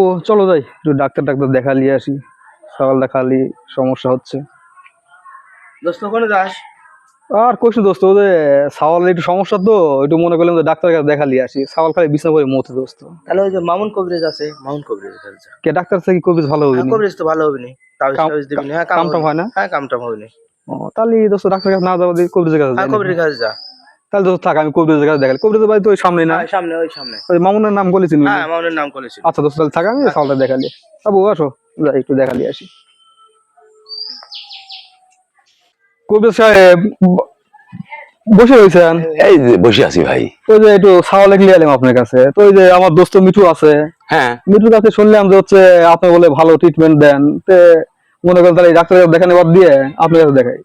ও চলো যাই একটু ডাক্তার দেখা নিয়ে আসি। সকাল দেখালি সমস্যা হচ্ছে। দোস্ত ওখানে যাস? আর কইছি দোস্ত, ও যে সাওয়াল একটু সমস্যা তো, একটু মনে করলাম যে ডাক্তার কাছে দেখা নিয়ে আসি। সাওয়াল খালি বিছনা করে মতো দোস্ত। তাহলে ওই যে মামুন কবিরাজ আছে, মামুন কবিরাজ কাছে যা। কে ডাক্তার থেকে কবিজ ভালো হবে হ্যাঁ নি? কবিরাজ তো ভালো হবে নি, তাবিজ কাম টাবিজ দিবি না। হ্যাঁ কাম টাম হয় না? হ্যাঁ কাম টাম হবে না। ও তাহলে দোস্ত ডাক্তার কাছে না যাবো, কবিরাজের কাছে হ্যাঁ যাই নাকি? কবিরের কাছে যা। তাহলে দোস্ত থাক, আমি কবিরাজের কাছে দেখালি। কবিরাজের বাড়ি তো ওই সামনে না? হ্যাঁ সামনে, ওই সামনে। ওই মামুনের নাম বলেছেন? হ্যাঁ মামুনের নাম করেছিল। আচ্ছা দোস্ত তাহলে থাক, আমি সাওয়ালটা দেখালি। বাবু আসো, যাই একটু দেখালি আসি। কবিরাজ সাহেব বসে রয়েছেন? এই যে বসে আছি ভাই। ওই যে একটু সাওয়ালে নিয়ে এলাম আপনার কাছে। তো ওই যে আমার দোস্ত মিঠু আছে, হ্যাঁ, মিঠুর কাছে শুনলাম যে হচ্ছে আপনি বলে ভালো ট্রিটমেন্ট দেন। তে মনে করেন তাহলে ডাক্তার কাছে দেখানো বাদ দিয়ে আপনার কাছে দেখাই।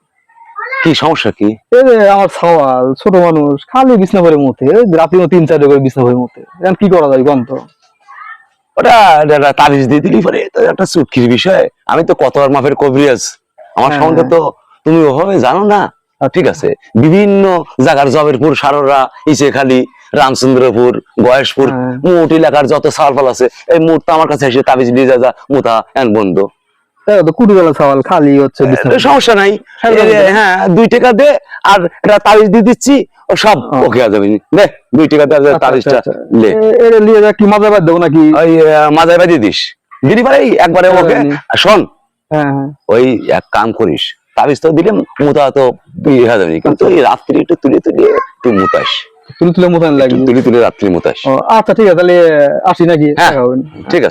কি সমস্যা কি? এই যে আমার সওয়াল ছোট মানুষ, খালি বিছনা করে মতে, রাতে 3-4 করে বিছনা করে মতে। এখন কি করা যায় গন্ত? ওটা একটা তাবিজ দিয়ে দিলি পরে তো একটা চুটকির বিষয়। আমি তো কত আর মাপের কবিরাজ, আমার হ্যাঁ, সম্বন্ধে তো তুমি ওভাবে জানো না। ঠিক আছে, বিভিন্ন জায়গার জবেরপুর, সারোরা, ইসেখালী, রামচন্দ্রপুর, গয়েশপুর, হ্যাঁ। মোট এলাকার যত সালফাল আছে এই মুহূর্তে আমার কাছে এসে তাবিজ নিয়ে যা মুতা এন বন্ধ। তাই তো কুড়িবেলা সওয়াল খালি হচ্ছে বিছনা করে। সমস্যা নাই। হ্যাঁ 2 টাকা দে আর এটা তাবিজ দিয়ে দিচ্ছি, ও সব ও। ওকে হয়ে যাবে। দে 2 টাকা দে, আচ্ছা, তাবিজটা আচ্ছা, লে। এটা নিয়ে যা কি মাজা বাদ দেবো নাকি? ওই মাজায় বাজিয়ে দিস, দিদি পারে একবারে ওকে। শোন, হ্যাঁ হ্যাঁ। ওই এক কাম করিস, তাবিজ তো দিলে মোতা তো তুই হয়ে যাবে, কিন্তু এই রাত্রি একটু তুলে তুলে তুই মোতাস, তুলে তুলে মতন লাগবে। তুলে তুলে রাত্রি মোতাস। ও আচ্ছা ঠিক আছে, তাহলে আসি নাকি? হ্যাঁ দেখা হবে না। ঠিক আছে।